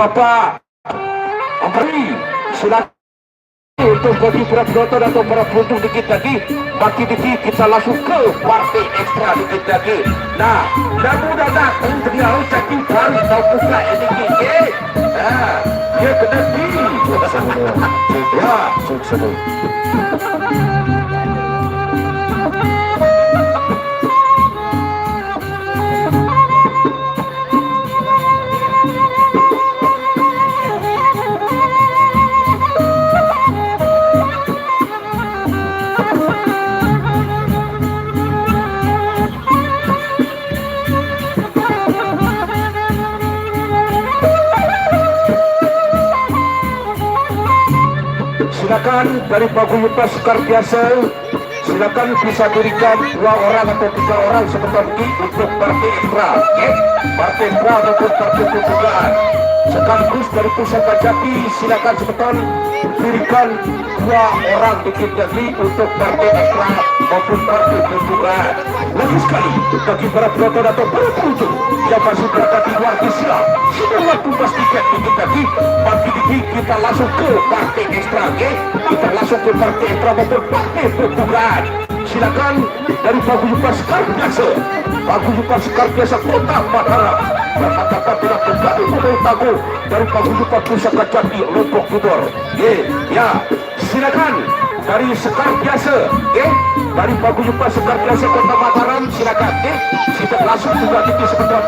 Bapak Ampri, silakan untuk bagi para penonton atau para pengunjung dikit lagi, makin dikit kita langsung ke partai ekstra dikit lagi. Nah, namun datang terlihat cacing baru tahu buka ini gigi. Nah, dia kena di. Ya, sukses. Silakan dari paguyuban sekar biasa, silakan bisa berikan 2 orang atau 3 orang seperti untuk partai ekstra, partai ekstra ataupun partai pembukaan. Sekaligus dari pusat Jati, silakan sebetul berikan 2 orang dikit lagi untuk partai ekstra maupun partai pembukaan. Lagi sekali bagi para penonton atau para pengunjung yang masih berada di luar Asia, sudah tumbas tiket dikit lagi, pagi dikit kita langsung ke partai ekstra, kita langsung ke partai ekstra maupun partai pembukaan. Silakan dari paguyuban sekar biasa, paguyuban sekar biasa Kota Mataram, katakan tidak terjadi tahu dari paguyuban pusat Jati Lombok Timur. Ya, silakan dari sekar biasa, dari paguyuban sekar biasa Kota Mataram, silakan, kita langsung juga kita sebentar,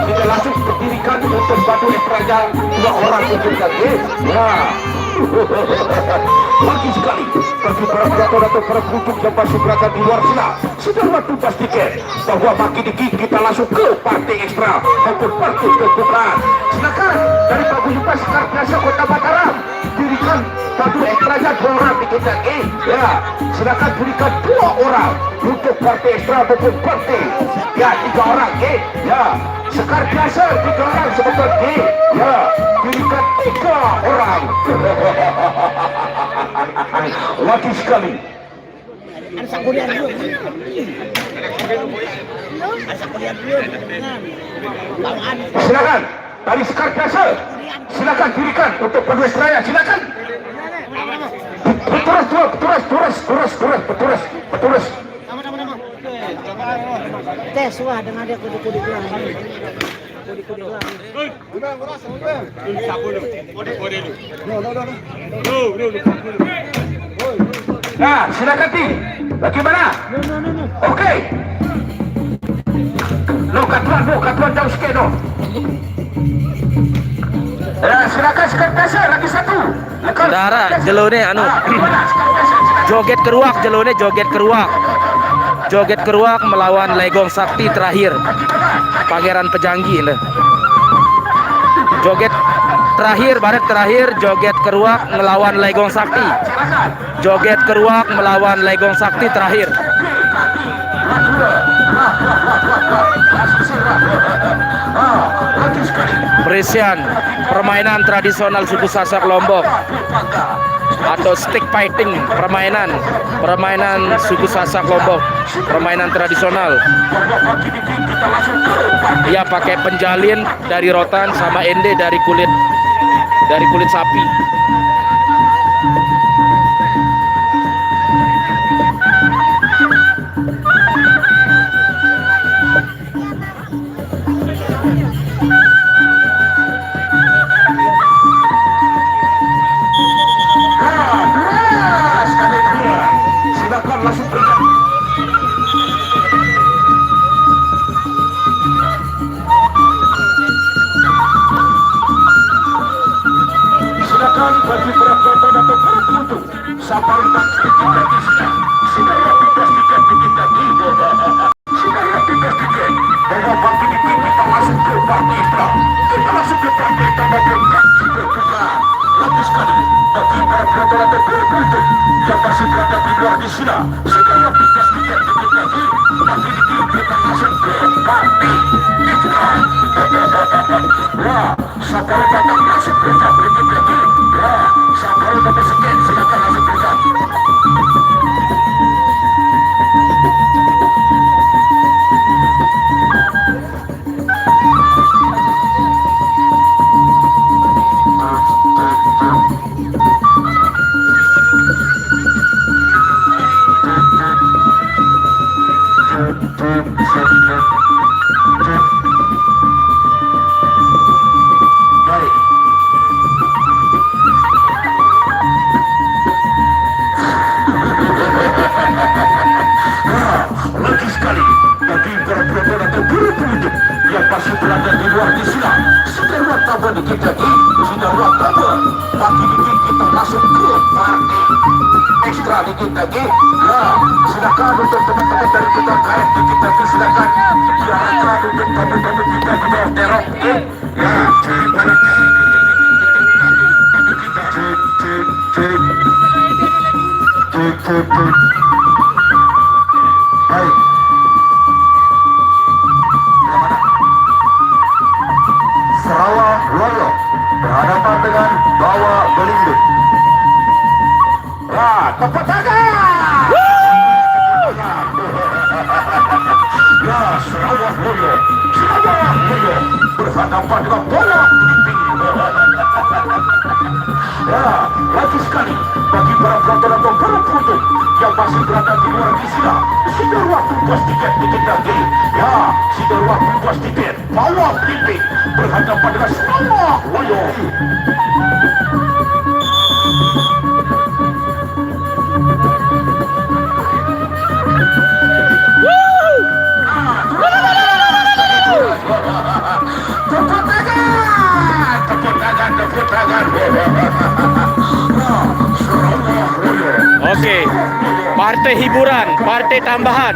kita langsung berdirikan untuk batu ekstraja 2 orang untuk ya. Pagi sekali bagi para penonton atau para pengunjung yang masih berada di luar sana, sudah waktu pastikan bahwa makin dikit kita langsung ke partai ekstra maupun partai pembukaan. Silakan dari paguyuban sekar biasa Kota Mataram dirikan batu ekstranya 2 orang dikit lagi. Ya, silakan berikan 2 orang untuk partai ekstra maupun partai 3 orang, ya. Sekar biasa 3 orang seperti ya, berikan 3 orang. Lagi sekali. Silakan dari sekar biasa, silakan dirikan untuk Padus Raya, silakan. Terus. Tes wah dengan dia kudu-kudu bilang. Nah, silakan Ti. Bagaimana? Oke. Katuan jauh sikit no. Silakan sekar biasa lagi 1. Saudara, jelone anu. Joget keruak jelone, joget keruak. Joget keruak melawan Legong Sakti terakhir. Pangeran Pejanggi leh. Joget terakhir, baret terakhir joget keruak melawan Legong Sakti. Joget keruak melawan Legong Sakti terakhir. Berisian permainan tradisional suku Sasak Lombok atau stick fighting, permainan suku Sasak Lombok, permainan tradisional. Dia pakai penjalin dari rotan sama ende dari kulit sapi. pertama dikit lagi sudah waktu bagi dikit kita masuk ke party ekstra dikit lagi. Nah, silakan untuk teman-teman dari kita karet dikit lagi silakan. Silakan untuk tamu-tamu kita di bawah terok. Ya, baik. Sarawak Loyo berhadapan dengan Bawa Belimbing. Wah, tepuk tangan. Ya, Sarawak Loyo berhadapan dengan Bawa Belimbing. Ya, lagi sekali bagi para penonton atau para penonton yang masih berada di luar Islam, sudah waktu bos tiket dikit lagi. Ya, sudah waktu bos tiket. Bawa Belimbing berhadapan dengan Sarawak Loyo. Tepuk tangan. Oke, partai hiburan, partai tambahan,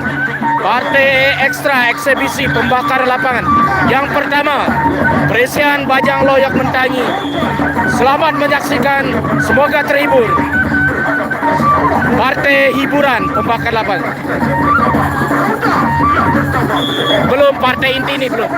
partai ekstra eksebisi pembakar lapangan. Yang pertama, Presian Bajang Loyak Mentangi. Selamat menyaksikan, semoga terhibur. Partai hiburan pembakar lapangan. Belum partai inti ini belum.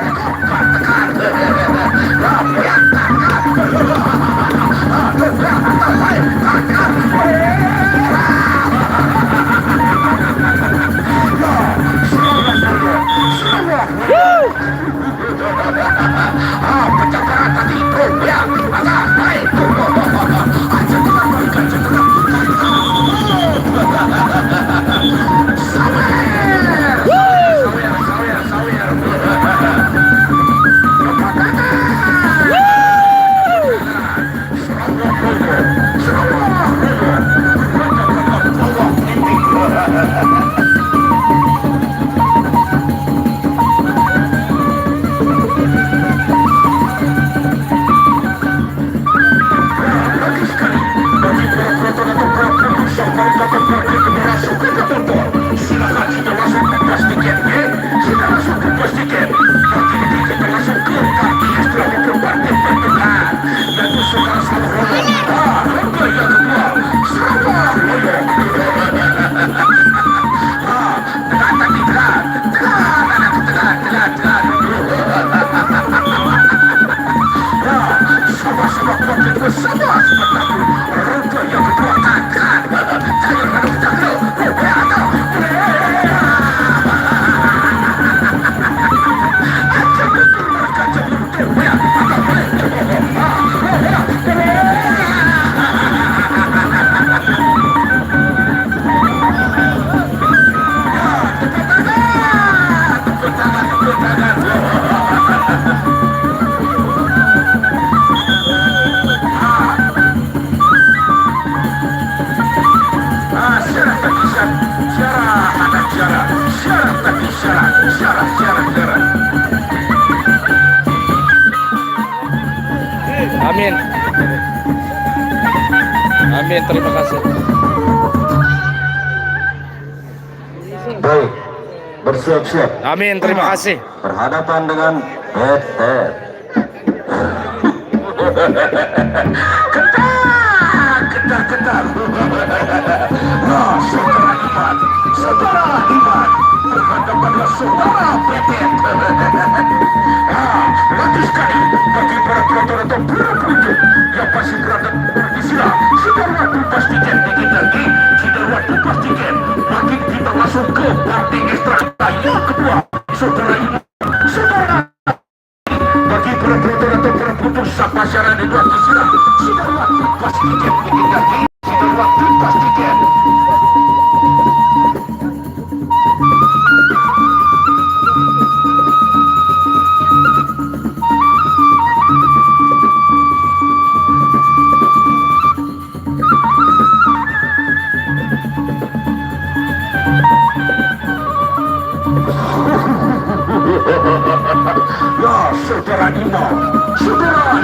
Amin. Amin, terima kasih. Baik, bersiap-siap. Amin, terima kasih. Berhadapan dengan Peter. Ketar. Nah, saudara Iman berhadapan dengan saudara Peter. Mati sekali bagi para penonton atau para pengunjung yang masih berada di sini. Sudah waktu pastikan dikit lagi. Sudah waktu pastikan. Makin kita masuk ke parti ekstra yang kedua. Saudara Iman, saudara bagi para penonton atau para pengunjung sapa siaran di luar di sini. Sudah waktu pastikan dikit lagi. Sudah waktu pastikan. Ya, saudara Imam, saudara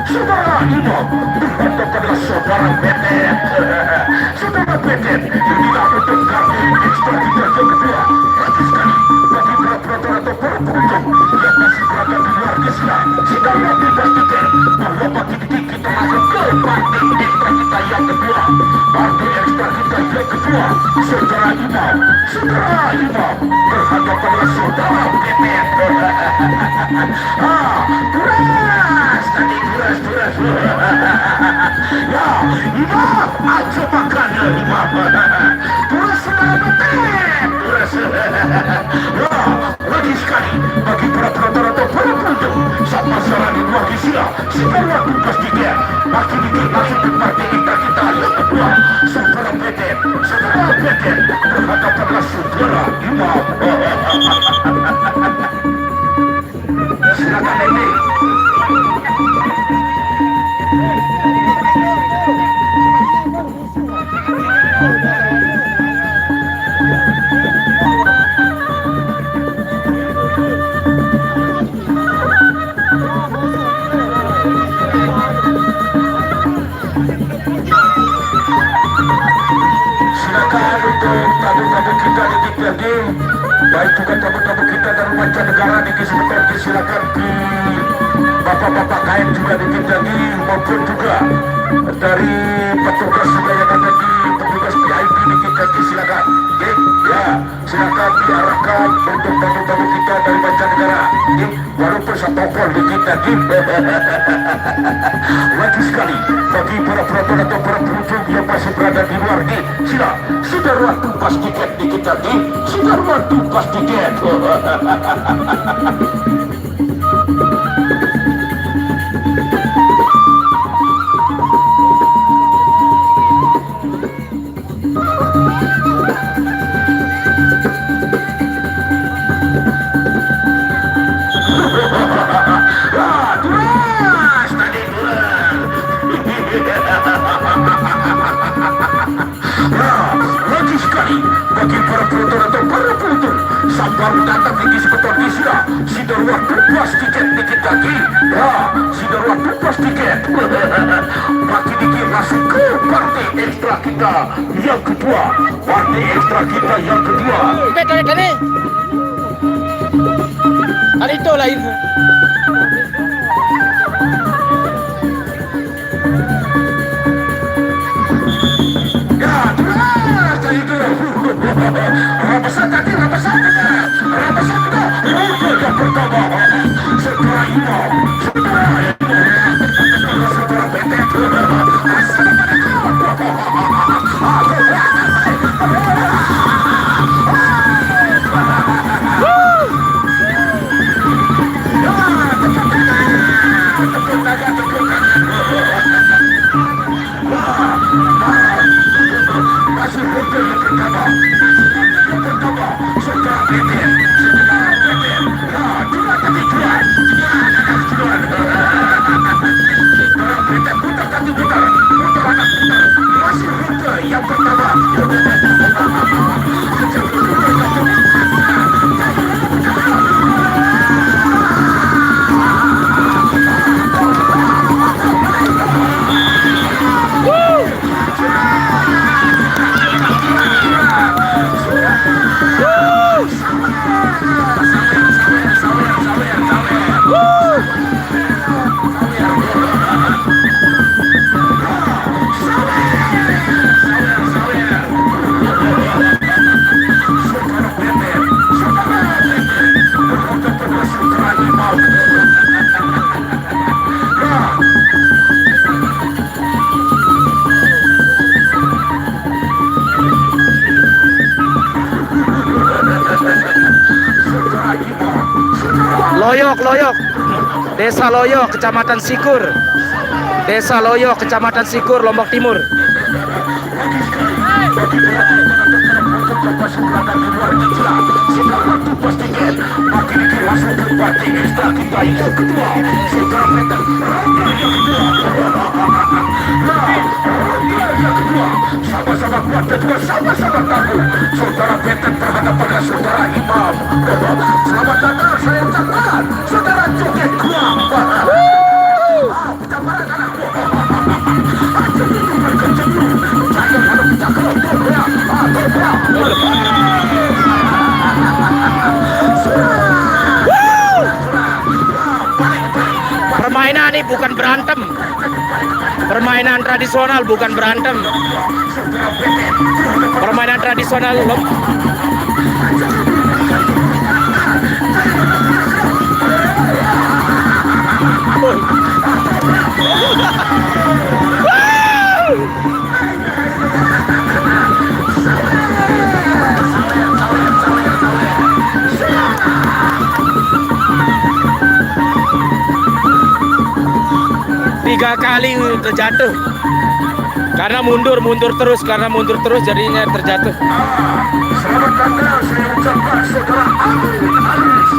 saudara imam dihadapkanlah saudara Betet. Saudara Betet inilah untuk kartu ekstra kita yang kedua. Lagi sekali bagi para penonton atau para pengunjung yang masih berada di luar Islam, saudara dipastikan bahwa pagi ini kita masuk ke parti ekstra kita yang kedua. Parti ekstra kita yang kedua, saudara imam berhadapanlah saudara Betet. Keras tadi, keras. Ya, imam aja makan ya imam. Keras saudara Betet. Keras. Ya, lagi sekali bagi para penonton atau para pengunjung sama saran di luar Asia, segala waktu pastikan makin dikit masuk ke parti kita yang kedua. Saudara Betet berhadapanlah saudara imam. Silakan Lady. Silakan untuk tamu-tamu kita di lagi, baik juga tamu-tamu kita dari mancanegara di sebentar, silakan di bapak-bapak kain juga dikit lagi, maupun juga dari petugas juga yang ada di petugas VIP dikit lagi, silakan. Oke, ya, silakan diarahkan untuk tamu-tamu kita dari mancanegara. Oke, walaupun satu pol dikit lagi. Lagi sekali bagi para penonton atau para pengunjung yang masih berada di luar ini, sudah waktu pas tiket dikit lagi, sudah waktu pas tiket. Lagi sekali bagi para penonton atau para penonton sabar datang di sebentar di sudah waktu pas tiket dikit lagi. Ya, sudah waktu pas tiket. Bagi dikit masuk ke parti ekstra kita yang kedua. Parti ekstra kita yang kedua. Betul ni. Hari itu lain. Rapasan tadi, rapasan yang pertama, setelah imam, setelah Betet, masih betul yang pertama, setelah Betet, juga tadi jual, putar kaki putar anak putar, masih betul yang pertama. Loyok, Desa Loyok, Kecamatan Sikur. Desa Loyok, Kecamatan Sikur, Lombok Timur. Sama-sama kuat dan juga sama-sama tangguh. Saudara Betet berhadapan saudara imam. Selamat datang, saya ucapkan saudara Joget Kuam. Permainan ini bukan berantem. Permainan tradisional bukan berantem. Permainan tradisional tiga kali terjatuh karena mundur terus jadinya terjatuh. Selamat datang, saya ucapkan saudara Aris.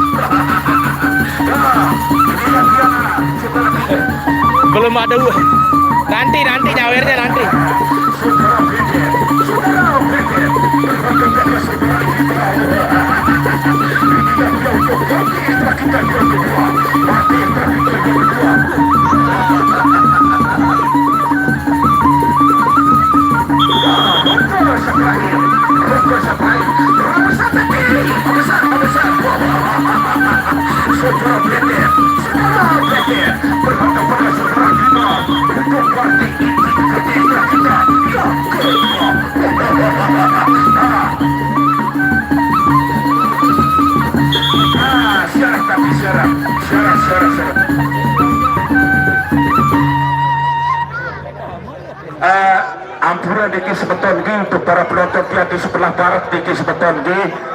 Belum ada nanti nyawernya nanti. Ampura dikit sebeton untuk para penonton yang di sebelah barat dikit sebeton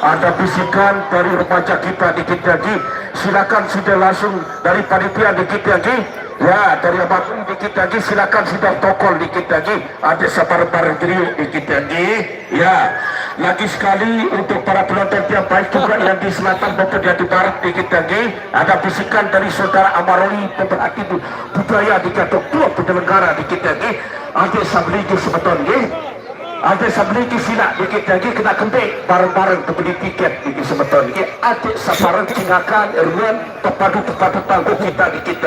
ada bisikan dari remaja kita dikit lagi. Silakan sudah langsung dari panitia dikit lagi. Ya, dari apapun dikit lagi silakan sudah tokol dikit lagi. Ada sabar-sabar trio dikit lagi. Ya, lagi sekali untuk para penonton yang baik juga yang di selatan maupun yang di barat dikit lagi. Ada bisikan dari saudara Amaroli pemerhati budaya di kantor tua penyelenggara dikit lagi. Ada sabliki sebeton ada sabliki sila dikit lagi kena kembali bareng-bareng beli tiket dikit sebeton ada sabaran tindakan erwan terpadu tangguh kita dikit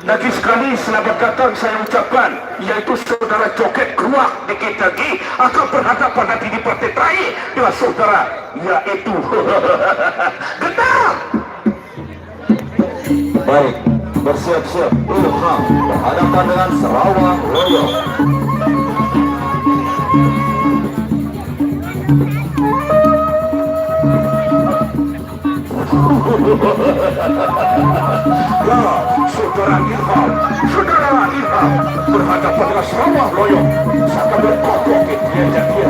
lagi sekali selamat datang saya ucapkan yaitu saudara Joget Keruak dikit lagi akan berhadapan nanti di partai terakhir dengan saudara yaitu Gentar. Baik, bersiap-siap Ilham berhadapan dengan Sarawak Royal. Ya, saudara Ilham berhadapan dengan Sarawak Royal. Sampai berkokoh dia jadi.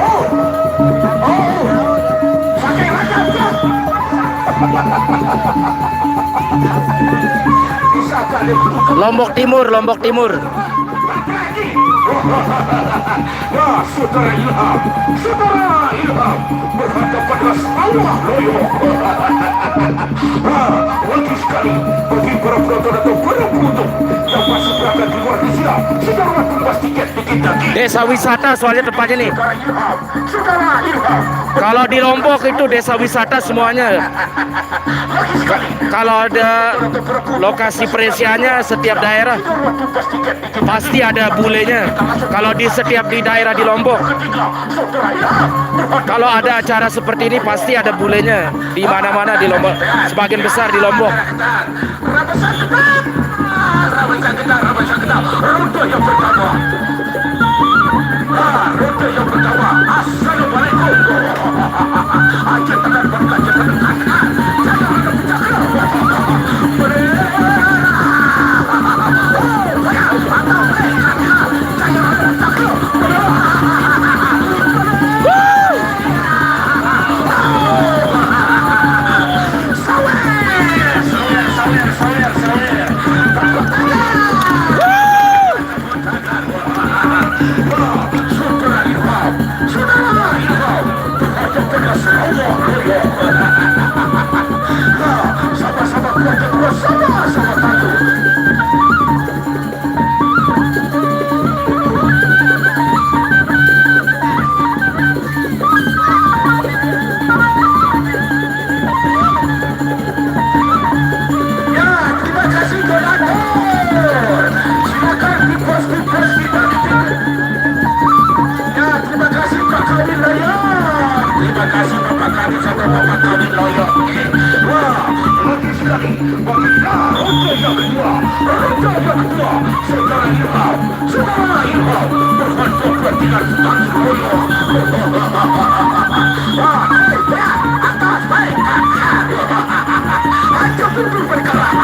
Oh, sakit raja. Lombok Timur. Ya, saudara Ilham berhadapan dengan Sarawak Royal. Lagi sekali bagi para penonton atau para pengunjung yang masih berada di luar Asia, saudara bebas tiket dikit lagi. Desa wisata soalnya tempatnya nih. Saudara Ilham. Kalau di Lombok itu desa wisata semuanya. Kalau ada lokasi peresiannya setiap daerah pasti ada bulenya. Kalau di setiap di daerah di Lombok, kalau ada acara seperti ini pasti ada bulenya di mana-mana di Lombok. Sebagian besar di Lombok. kasih Bapak kami satu Bapak kami loyok. Wah, lagi. Bagaimana roda yang kedua? Saudara Ilham. Berkontrol dengan status loyok. Wah, atas baik. Ayo tunggu bergerak.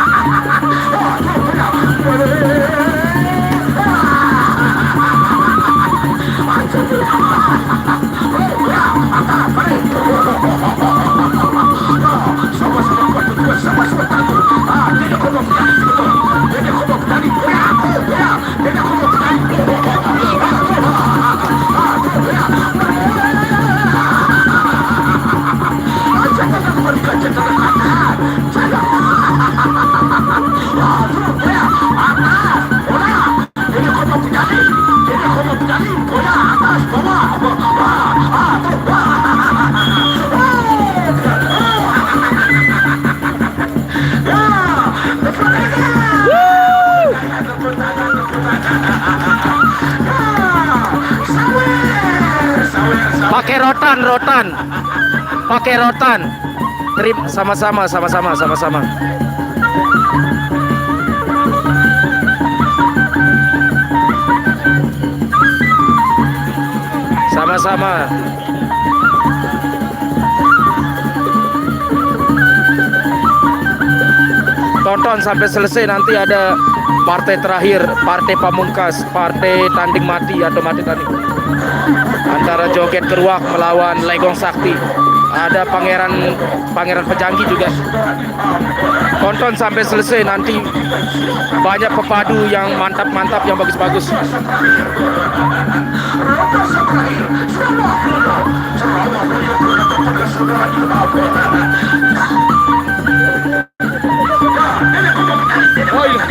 Pakai rotan. Pakai rotan. Sama-sama. Sama-sama. Tonton sampai selesai, nanti ada partai terakhir, partai pamungkas, partai tanding mati atau mati tanding. Antara Joget Keruak melawan Legong Sakti. Ada pangeran Pejanggi juga. Tonton sampai selesai, nanti banyak pepadu yang mantap-mantap, yang bagus-bagus. Oh iya.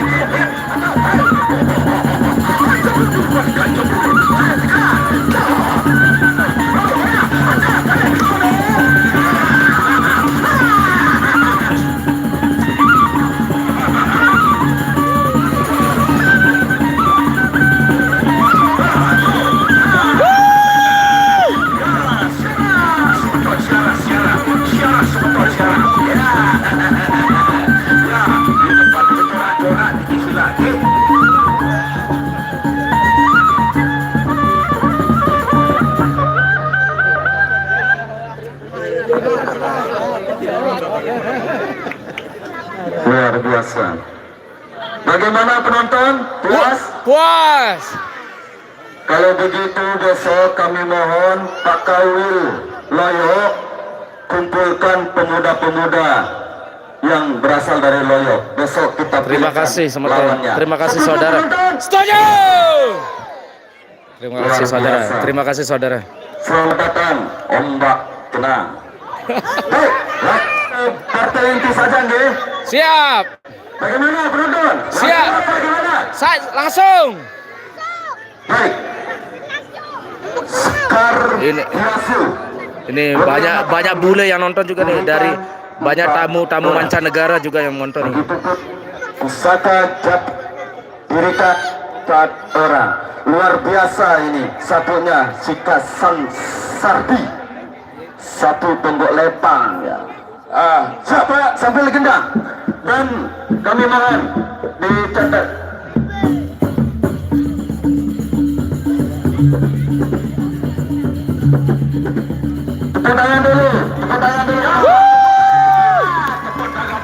Luar biasa. Bagaimana penonton? Puas? Puas. Kalau begitu besok kami mohon Pak Kawil Loyok kumpulkan pemuda-pemuda yang berasal dari Loyok. Besok kita Terima pilihkan kasih lawannya. Terima kasih Setuju, saudara. penonton? Setuju. Terima kasih Luar saudara. biasa. Terima kasih saudara. Selamat datang, ombak tenang. Baik, partai inti saja nih. Siap. Bagaimana penonton? Siap. Bagaimana? Saya langsung. Baik. Sekar Ini- Yasu. Ini banyak bule yang nonton juga nih, dari banyak tamu mancanegara juga yang nonton nih. Pusaka Jat Dirika 4 orang. Luar biasa ini. Satunya Sika Sardi. Satu tonggok lepang ya. Siapa sampai legenda. Dan kami mohon dicatat. Tepuk tangan dulu. Tepuk tangan dulu.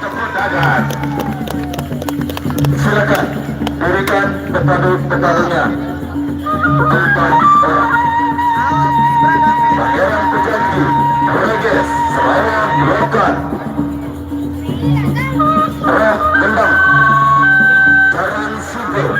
Tepuk tangan. Silakan berikan pepadu-pepadunya. 4 orang. Pangeran Pejanggi, Reges, Semarang, Lokan, Roh Gendang, Jaran Sumber.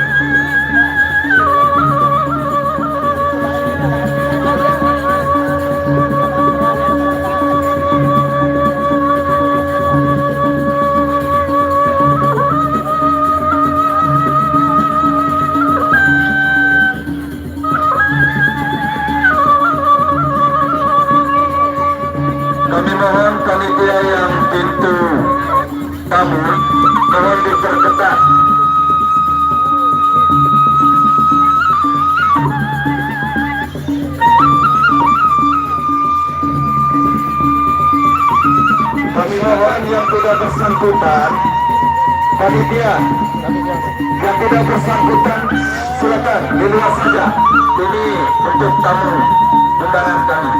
Kami mohon panitia yang pintu tamu mohon diperketat. tidak bersangkutan, panitia yang tidak bersangkutan silakan di luar saja. Ini untuk tamu undangan kami.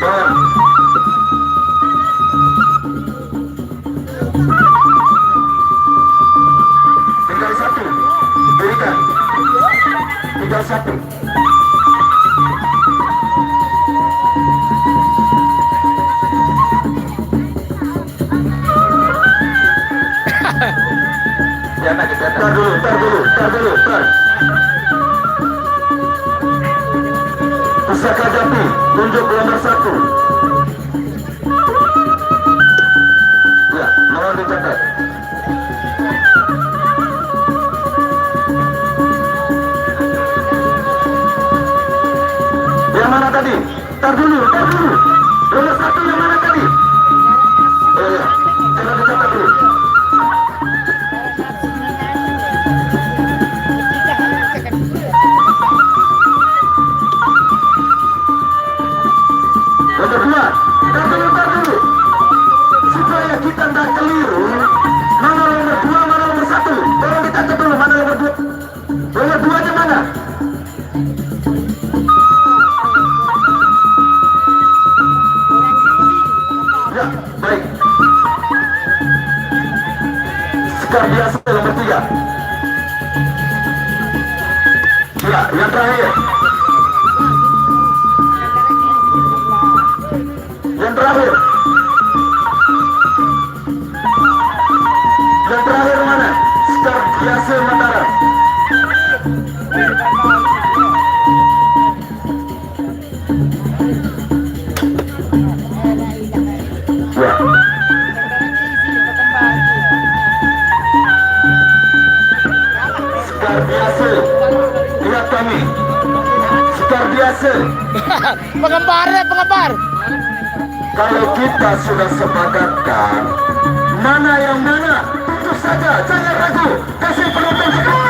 Dan tinggal satu, berikan. Tinggal satu. Ya, nak kita tar dulu. Pusaka Jambi, tunjuk nomor 1. Ya, mohon dicatat. Yang mana tadi? Tar dulu. Nomor 1 yang mana tadi? Oh ya, coba dicatat dulu. Nomor 2, tar dulu. Supaya kita tidak keliru, mana nomor 2, mana nomor 1. Tolong dicatat dulu, mana nomor 2. Nomor 2-nya mana? Ya, baik. Sekar biasa nomor 3. Ya, yang terakhir. Yang terakhir mana? Sekar biasa Mataram. Ya. Sekar biasa. Lihat kami. Sekar biasa. Pengembar. Kalau kita sudah sepakatkan mana yang mana, tentu saja jangan ragu. Kasih penonton sekarang.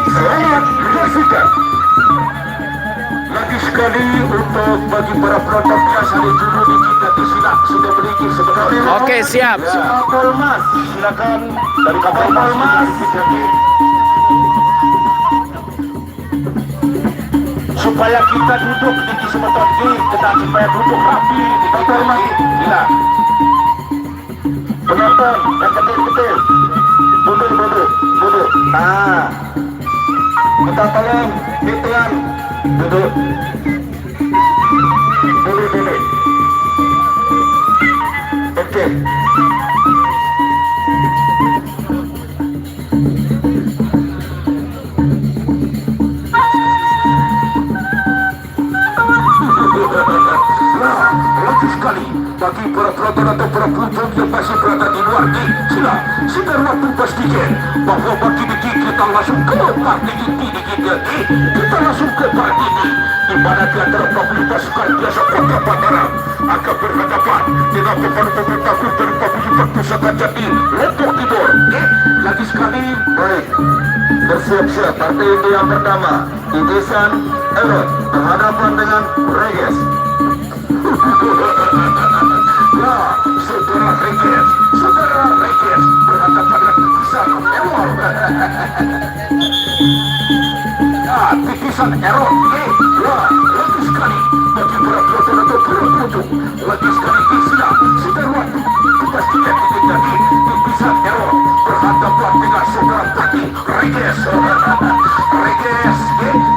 Selamat menyaksikan. Lagi sekali untuk bagi para penonton biasa di juru di kita di silat sudah memiliki sebenarnya. Oke, siap. Kapal Mas, silakan dari kapal Mas. Supaya kita duduk di kesempatan ini, kita supaya duduk rapi di kapal Mas. Gila. Penonton yang kecil-kecil, duduk. Nah, minta tolong dituan, duduk. Oke. Lagi sekali bagi para penonton atau para pengunjung yang masih berada di luar nih, sudah waktu pastikan bahwa bagi ini kita langsung ke parti inti kita langsung ke parti ini, di mana di antara pabrik pasukan biasa Kota Mataram akan berhadapan dengan pemain takut dari pabrik pusaka Jambi Lombok Timur. Lagi sekali, baik, bersiap-siap partai inti yang pertama, Itisan Erot berhadapan dengan Reyes. Ya, saudara Reyes berhadapan dengan Titisan Erot. Ya, Titisan Erot. Ya, lagi sekali bagi para penonton atau para pengunjung, lagi sekali Tisna sudah waktu dipastikan jadi Titisan Erot berhadapan dengan saudara Tati Reyes.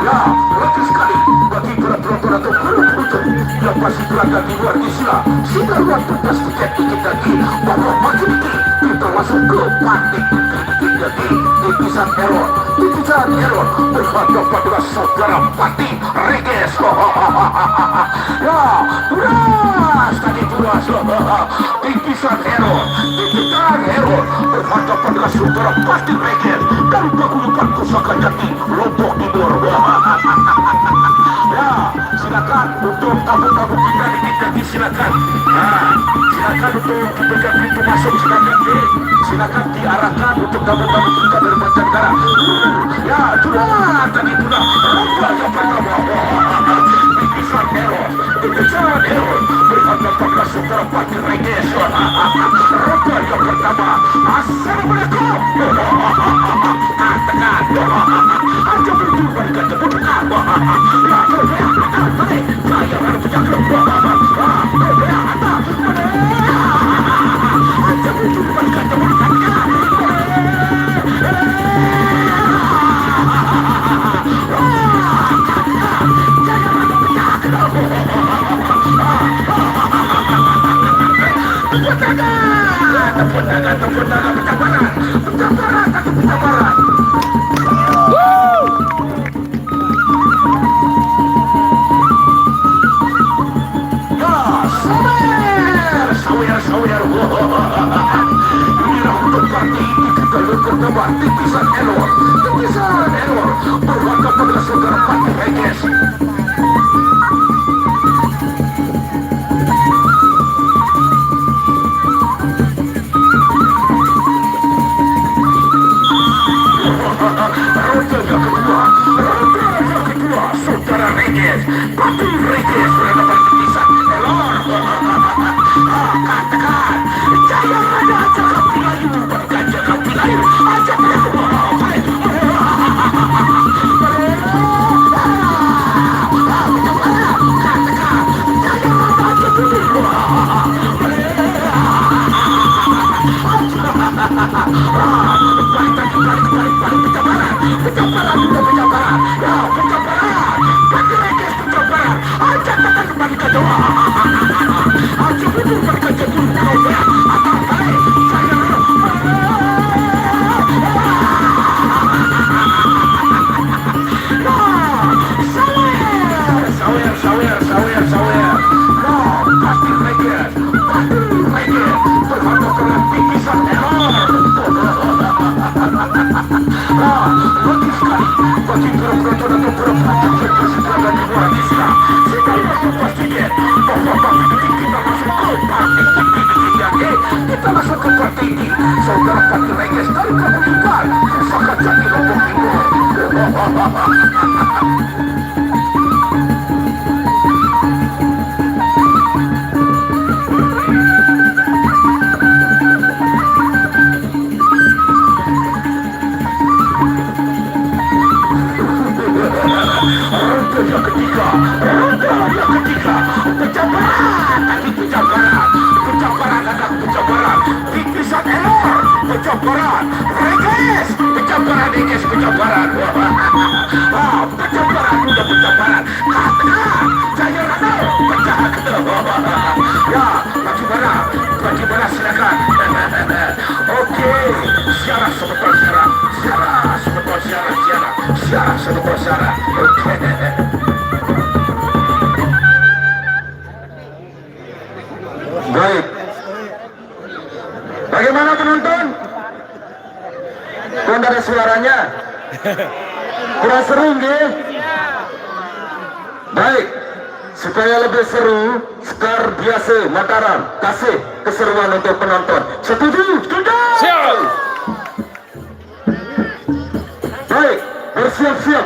Ya, lagi sekali bagi para penonton atau para pengunjung yang masih berada di luar Islam, sudah waktu pastikan dikit lagi bahwa makin ini kita masuk ke partai inti jadi Titisan Erot berhadapan dengan saudara Pati Reyes. Ya, beras tadi beras. Titisan Erot berhadapan dengan saudara Pati Reyes dari paguyuban pusaka Jambi Lombok Timur. Ya, silakan untuk tamu-tamu kita silakan. Nah, silakan untuk dibuka pintu masuk, silakan diarahkan untuk tamu-tamu kita dari mancanegara. Ya, sudah tadi sudah yang pertama. Titisan Erot Kita masuk ke partai ini, saudara Partai Regis dari Kampung Ikan, Sangat Jati Lombok Timur. Ronda yang ketiga, penjabaran, tadi penjabaran anak penjabaran, Bingkisan Elor, penjabaran, Regis, penjabaran, penjabaran, udah penjabaran, katakan, Jaya Rana, penjahat, ya, bagaimana silakan, oke, siaran sebentar siaran, oke. Baik. Bagaimana penonton? Kurang ada suaranya? Kurang seru nggih? Baik. Supaya lebih seru, Sekar biasa Mataram kasih keseruan untuk penonton. Setuju? Setuju? Siap. Baik, bersiap-siap.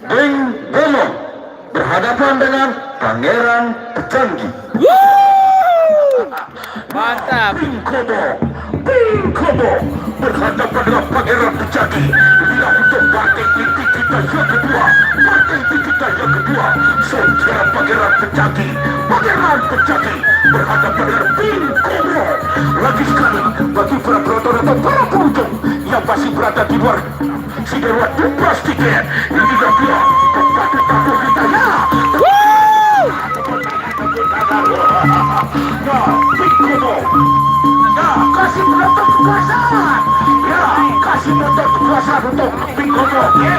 Ding Bomong berhadapan dengan Pangeran Pecanggih. Mantap. Bingkobo berhadapan dengan Pangeran Pecanggih. Inilah untuk partai inti kita yang kedua. Saudara Pangeran Pecanggih berhadapan dengan Bingkobo. Lagi sekali bagi para penonton atau para pengunjung yang masih berada di luar Siderwat bebas tiket. Inilah dia tempat tamu kita ya. Ya, Bingkobo. Ya, kasih penonton kekuasaan. Ya, kasih penonton kekuasaan untuk Bingkobo. Oke.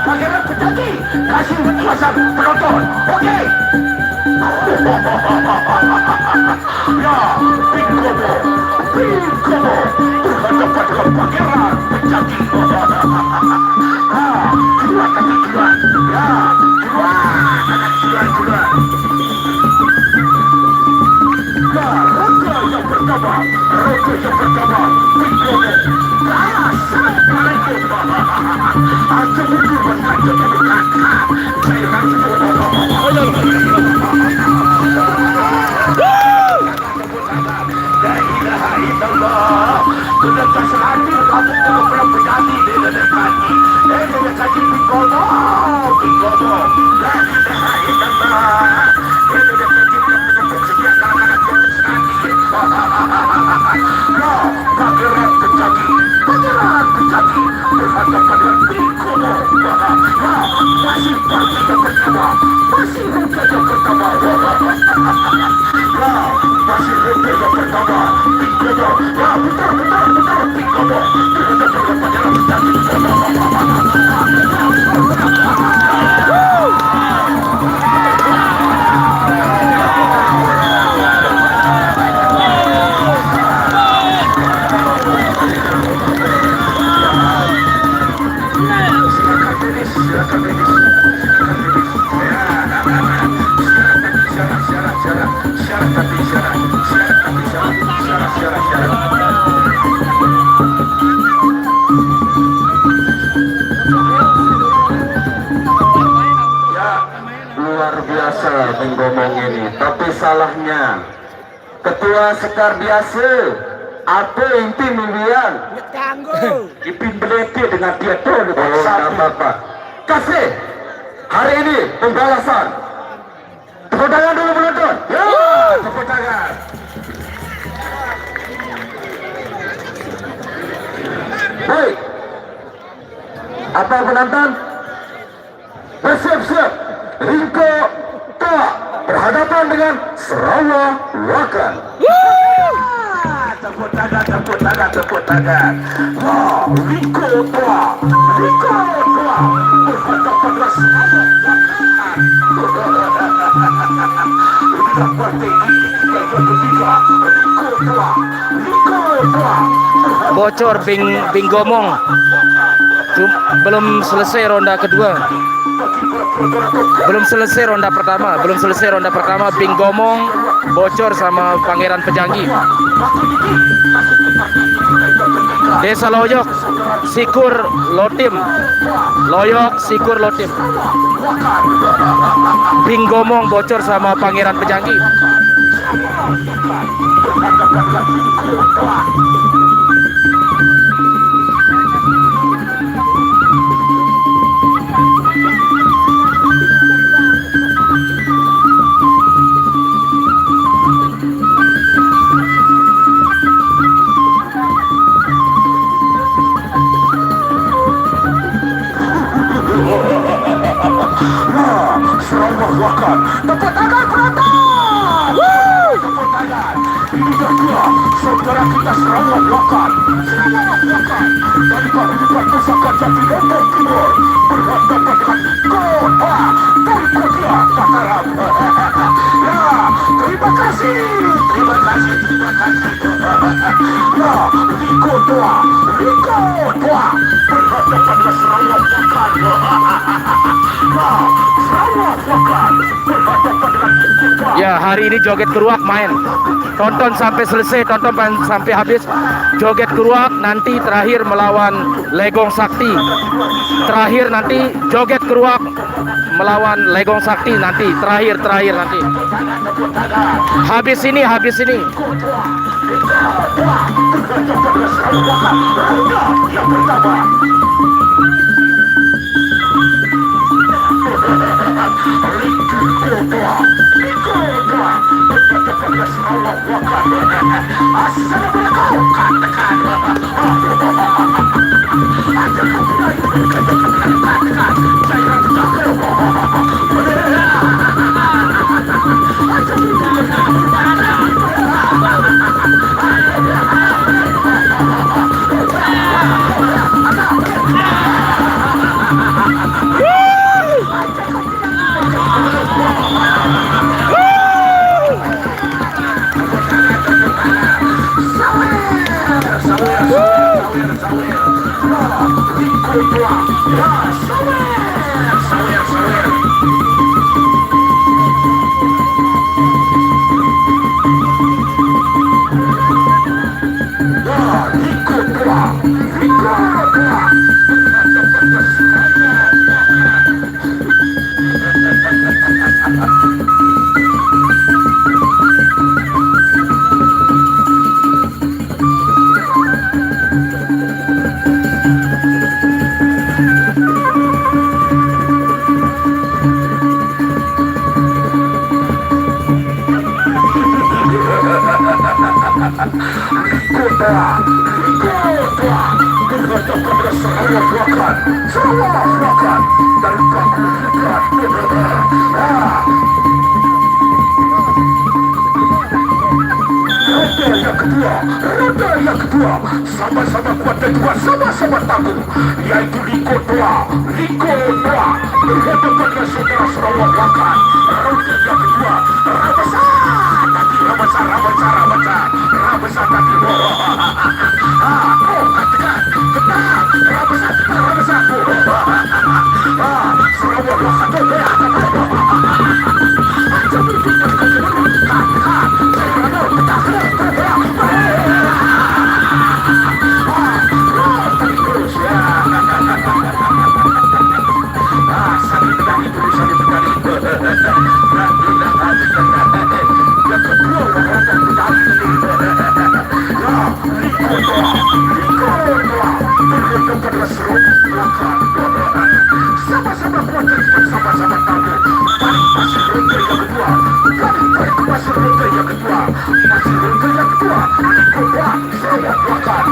Pangeran Pecanggih kasih kekuasaan penonton. Oke. Ya, Bingkobo berhadapan dengan Pangeran Pecanggih. Kedua kaki kedua. Ya, kedua kaki kedua. Ya, roda yang pertama. Bingkobo. Assalamualaikum. Assalamualaikum La ilaha illallah. Sudah terserah kamu belum berani dengan kaki. Dengan kaki Bingkobo. masih partai yang pertama, masih rute yang pertama. Ya, masih rute yang pertama. Ya, betul, Piccolo. Luar biasa menggomong ini, tapi salahnya ketua sekar biasa apa inti mimpian Tangguh. ipin belete dengan dia tuh apa kasih hari ini pembalasan. Tepuk tangan dulu penonton. Ya, tepuk tangan. Baik, apa penonton bersiap-siap. Ringko Tua berhadapan dengan Sarawak Wakan. Tepuk tangan. Wah, Ringko Tua berhadapan dengan Sarawak Wakan. Inilah partai ini yang ketiga. Ringko Tua Bocor Bing Gomong. Belum selesai ronda kedua. Belum selesai ronda pertama. Bing Gomong bocor sama Pangeran Pejanggi. Desa Loyok Sikur Lotim. Bing Gomong bocor sama Pangeran Pejanggi. Sarawak Wakan. Tepuk tangan penonton. Tepuk tangan. Ini dia saudara kita Sarawak Wakan. Dari Kabupaten Pusaka Jati Lombok Timur berhadapan dengan Kota dari Kodia Mataram. Ya, terima kasih. Ya, Ringko Tua berhadapan dengan Sarawak Wakan. Ya, hari ini joget keruak main. Tonton sampai selesai, tonton sampai habis. Joget keruak nanti terakhir melawan Legong Sakti. Terakhir nanti joget keruak melawan Legong Sakti nanti terakhir nanti. Habis ini. Sarawak Wakan dari Kabupaten kedua sama-sama tahu, yaitu Liko Toa berhadapan dengan saudara Sarawak Wakan. Ronde yang kedua, Rabesar tadi Rabesar tadi. Katakan tenang, Rabesar Sarawak Wakan sama-sama kuat dan sama-sama tahu. Masih ronde yang kedua, masih ronde yang kedua, Sarawak Wakan.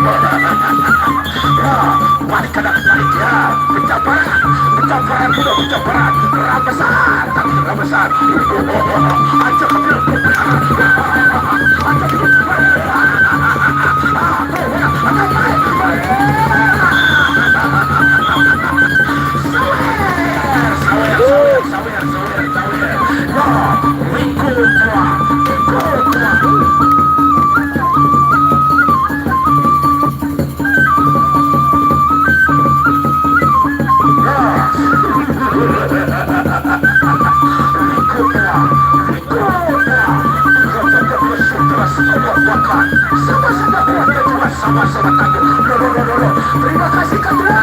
Balik kanan balik ya, pencaparan sudah pencaparan. Rabesar tadi Rabesar. Ajak kami sama-sama tahu. Terima kasih Katra.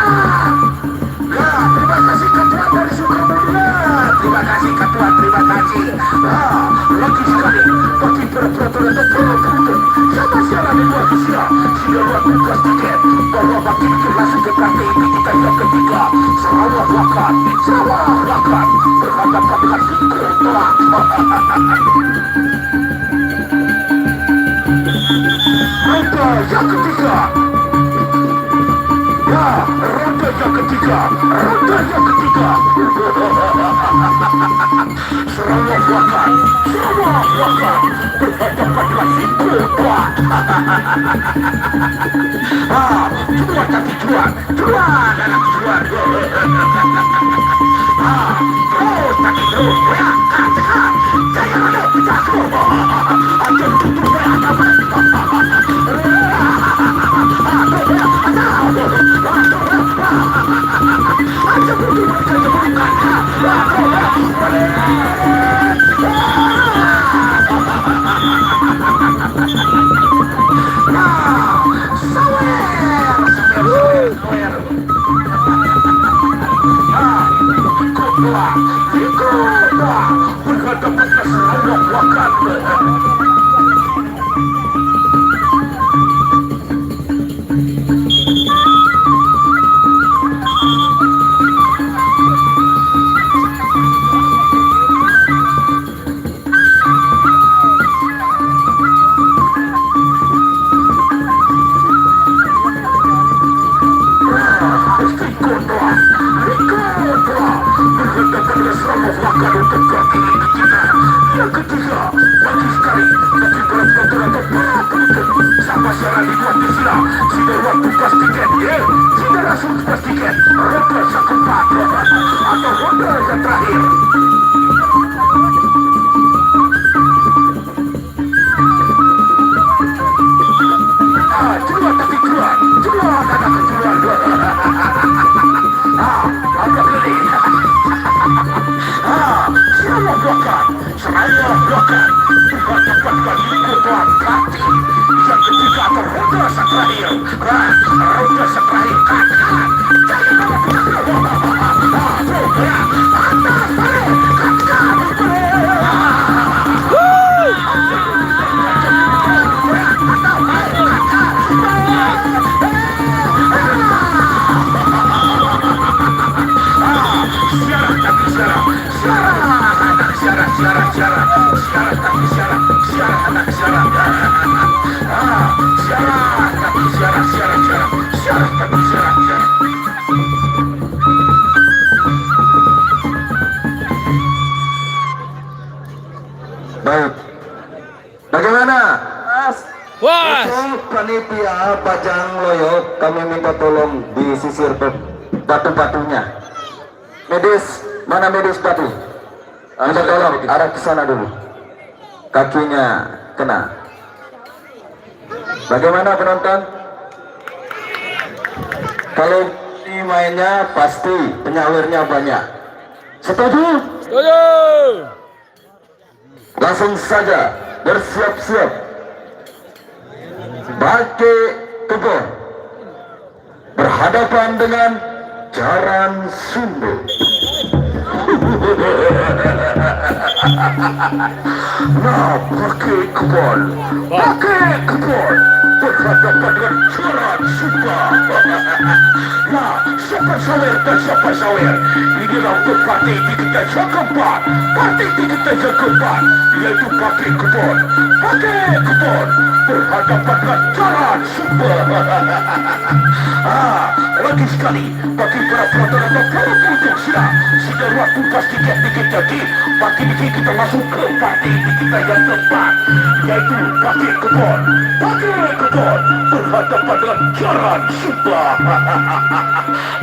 Terima kasih Katra dari Sukamulya. Terima kasih Katra, terima kasih. Lagi sekali bagi peraturan dan peraturan sama siaran di luar usia sudah luar tugas tiket bahwa bagi itu langsung ke partai kita yang ketiga Sarawak Wakan berhadapan dengan Liko Toa. Ronde yang ketiga. Ronde yang ketiga. Sarawak Wakan berhadapan dengan Liko Toa. Juan anak juan. Terus tapi terus, ya, katakan, jangan ada pecahku. Ajar tutup ya, berhadapan ke Sarawak Wakan. Yang ketiga, bagi sekali bagi peraturan sama siaran di luar Tisla sudah waktu pas tiket sudah langsung pas tiket ronde yang keempat atau ronde yang terakhir. Jual tapi jual ada kejual. Agak geli. Sarawak Wakan berhadapan Liko Toa kaki yang ketiga atau ronde terakhir. Ronde terakhir katakan jangan ada pecahku. Atas balik katakan. Baik. Bagaimana? Wah, Panitia Bajang Loyok, kami minta tolong disisir batu-batunya. Medis, mana medis batu? Minta tolong arah ke sana dulu. Kakinya kena. Bagaimana penonton? Kalau ini mainnya pasti penyawirnya banyak. Setuju? Setuju. Langsung saja bersiap-siap. Pakai kebun berhadapan dengan Jaran Sumber. Nah, pakai kebun berhadapan dengan Jaran Sumber. Nah, siapa sawer dan siapa sawer? Inilah untuk parti di kita yang keempat. Parti di kita yang keempat, yaitu pakai kebun berhadapan dengan Jaran Sumber. Lagi sekali bagi para penonton atau para penduduk sudah waktu pasti dikit jadi pagi ini kita masuk ke parti di kita yang keempat, yaitu pakai kebun berhadapan dengan Jaran Sumber.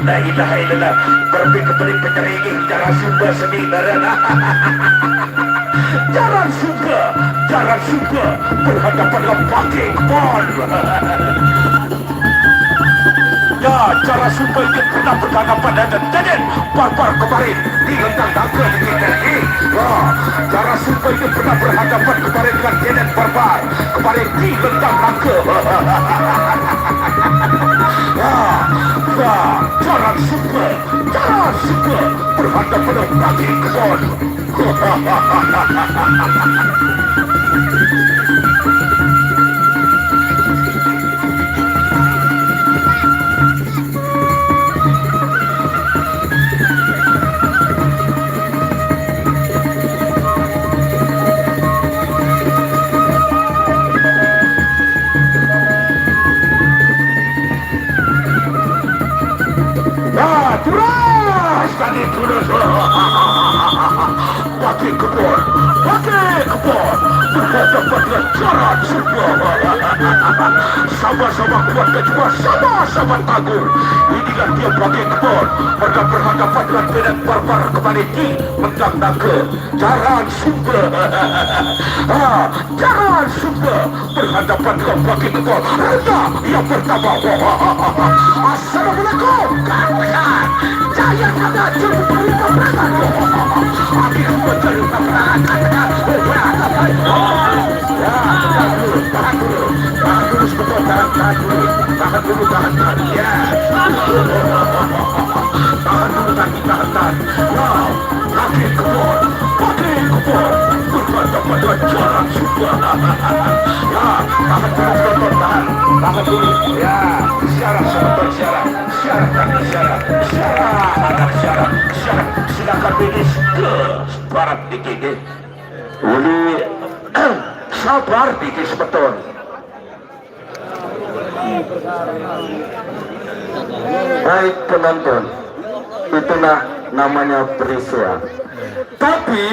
La ilaha illallah, berarti kembali penyerengi Jaran Sumber sendiri. Jaran Sumber berhadapan dengan pakai kebun. Ya, Jaran Sumber itu pernah berhadapan dengan Deden Barbar kemarin di Lentang Tangga di kita ini. Jaran Sumber itu pernah berhadapan kemarin dengan Deden Barbar kemarin di Lentang Tangga. Jaran Sumber berhadapan dengan pakai kebun. Terus tadi terus pakai kebun berhadapan dengan Jaran Sumber. Sama-sama kuat dan juga sama-sama tangguh. Inilah dia pakai kebun berhadapan dengan Deden Barbar kembali di Lentang Tangga. Jaran Sumber berhadapan dengan pakai kebun. Yang pertama. Assalamualaikum kawan. Jaya kata jumpa berita berangkat. Akhir mencari berangkat. Tahan dulu sebentar, tahan dulu. Ya. Tahan dulu kaki, tahan. Wow, pakai kebun berhadapan dengan Jaran Sumber. Ya, tahan dulu penonton, tahan dulu. Ya, syarat sebentar, syarat. Silakan finish ke barat dikit. Uli sabar dikit sebetul. Baik penonton, itulah namanya Prisia. Tapi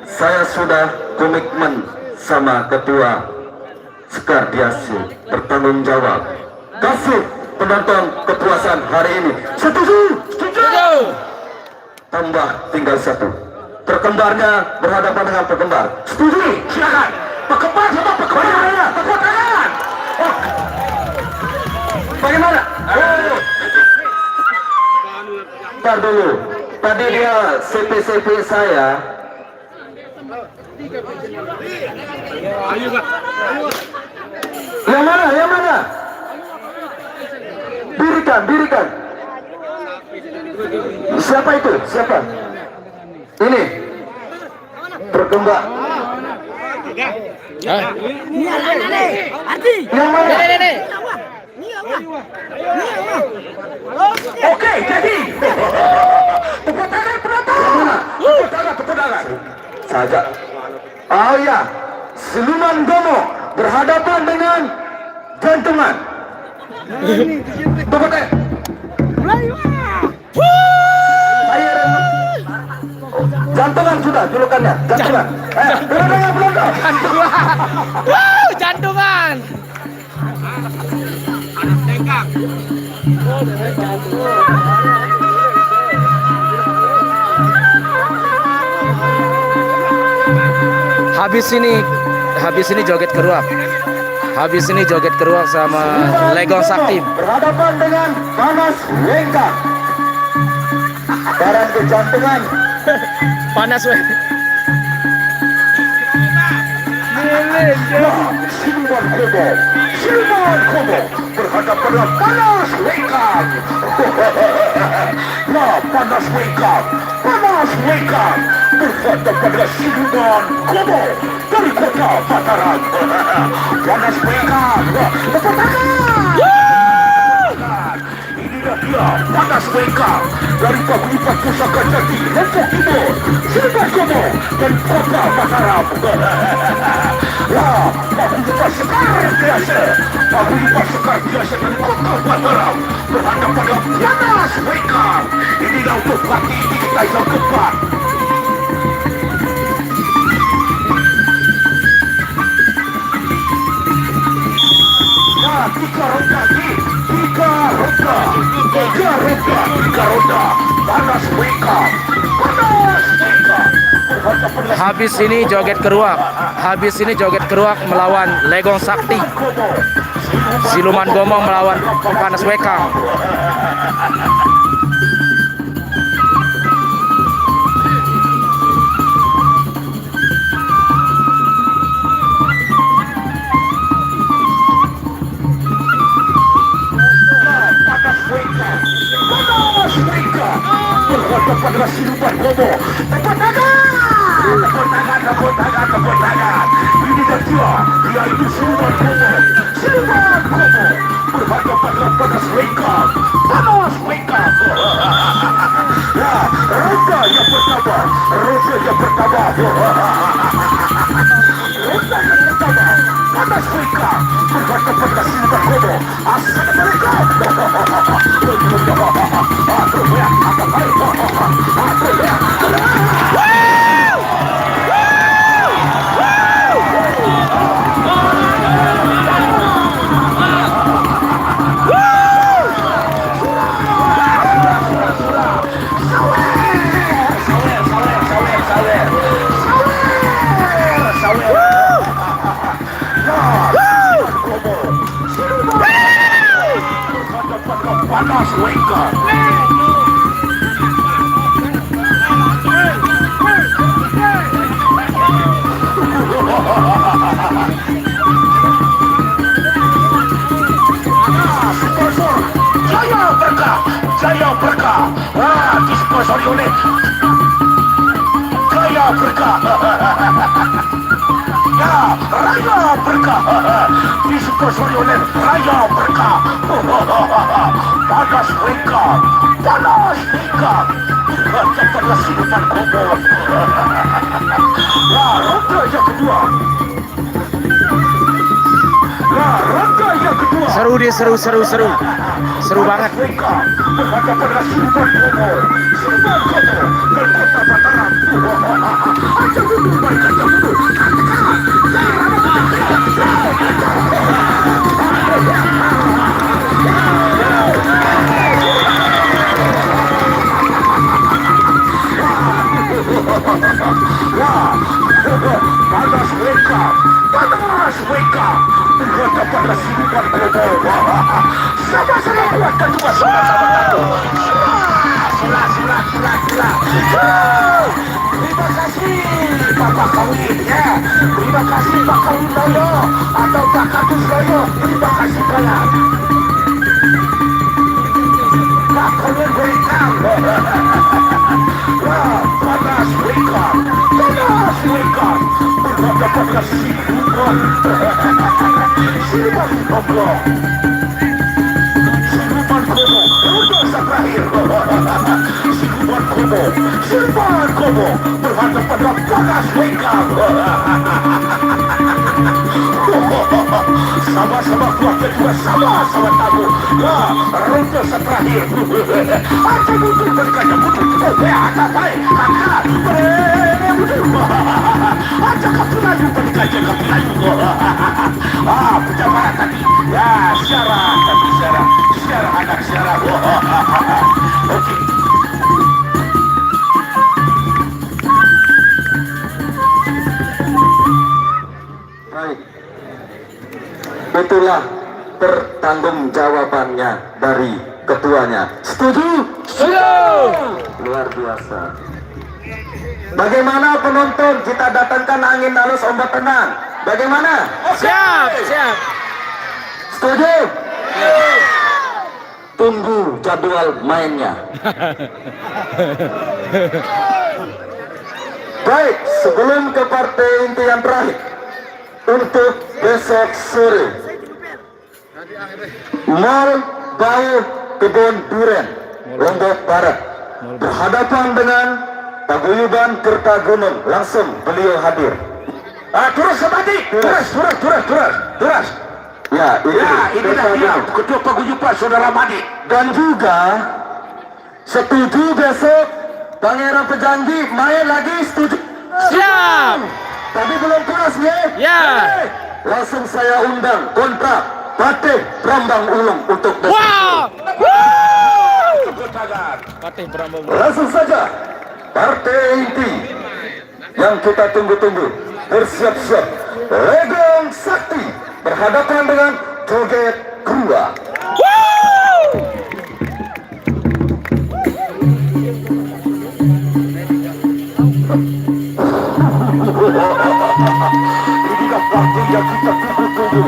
saya sudah komitmen sama ketua Sekardiasi bertanggung jawab. Kasih penonton kepuasan hari ini. Setuju? Tambah tinggal satu. Perkembarnya berhadapan dengan perkembar. Setuju? Silakan. Perkembar sama perkembar. Tepuk tangan. Oh. Bagaimana? Bentar dulu. Tadi dia CP saya. Yang mana? Dirikan. Siapa itu? Siapa? Ini berkembang. Yang mana? Oke, jadi. Tepuk tangan penonton. Tepuk tangan. Saja. Oh ya, Siluman Gomo berhadapan dengan Jantungan. Tepuk tangan. Jantungan sudah julukannya. Jantungan. Jantungan. Habis ini joget keruak. Habis ini joget keruak sama Legong Sakti. Berhadapan dengan Panas Weka. Barang kejantungan. Panas weh. Siluman Kobo. Siluman Kobo berhadapan dengan Panas Weka. Nah, Panas Weka. Panas Weka berhadapan dengan Siluman Kobo dari kota Mataram. Panas Weka. Tepuk tangan. Inilah dia Panas Weka dari Paguyuban Pusaka Jati Lombok Timur. Siluman Kobo dari kota Mataram. Ya, Paguyuban Sekar Biasa. Paguyuban Sekar Biasa dari kota Mataram berhadapan dengan Panas Weka. Inilah untuk parti ini kita yang keempat. Nah, tiga ronda. Panas Weka. Habis ini joget keruak. Habis ini joget keruak melawan Legong Sakti. Siluman Gomong melawan Panas Weka. Berhadapan dengan Siluman Kobo. Tepuk tangan. Ini dia, yaitu Siluman Kobo. Siluman Kobo berhadapan dengan Panas Weka. Panas Weka. Ya, ronda yang pertama. Panas Weka berhadapan dengan Siluman Kobo. Asal mereka. Panas Weka. Sponsor Jaya Berkah. Disponsori oleh Jaya Berkah. Ya, Raya Berkah. Disponsori oleh Raya Berkah. Panas Weka. Berhadapanlah Siluman Kobo. Ya, ronda yang kedua. Seru dia, seru banget. Weka berhadapanlah Siluman Kobo. Siluman Kobo dari kota Mataram. Ajak duduk, mereka ajak duduk. Panas Weka berhadapanlah Siluman Kobo. Sama-sama kuat kedua, sama-sama satu. Sila. Terima kasih Bapak Kawin ya. Terima kasih Pak Kawin Loyo atau Pak Kadus Loyo. Terima kasih banyak. Pak Kawin Weka. Panas Weka berhadapanlah Siluman Kobo. Siluman Kobo udah terakhir. Siluman Kobo berhadapan dengan Panas Weka. Sama-sama kuat kedua, sama-sama tahu. Ronde terakhir. Acak mundur berkata mundur. Atas baik. Acak kapulayu berkata kapulayu. Pencapaian tadi. Ya, secara siaran. Oke. Baik. Itulah pertanggungjawabannya dari ketuanya. Setuju? Luar biasa. Bagaimana penonton? Kita datangkan angin halus ombak tenang. Bagaimana? Siap, siap. Setuju? Tunggu jadwal mainnya. Baik, sebelum ke partai inti yang terakhir, untuk besok sore, Mall Bau Kebun Duren, Lombok Barat, berhadapan dengan Paguyuban Kertagunung. Langsung beliau hadir. Terus sebati, terus. Ya, ini dia Ketua Paguyuban Saudara Madi. Dan juga setuju besok Pangeran Pejanji main lagi, setuju? Siap. Tapi belum puas ya? Ya. Langsung saya undang kontrak Patih Brambang Ulung untuk besok. Wow. Patih Brambang. Langsung saja partai inti yang kita tunggu-tunggu bersiap-siap. Legong Sakti berhadapan dengan Joget Krua. Inilah partai yang kita tunggu-tunggu.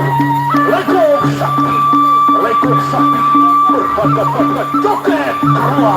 Legong Sakti berhadapan dengan Joget Krua.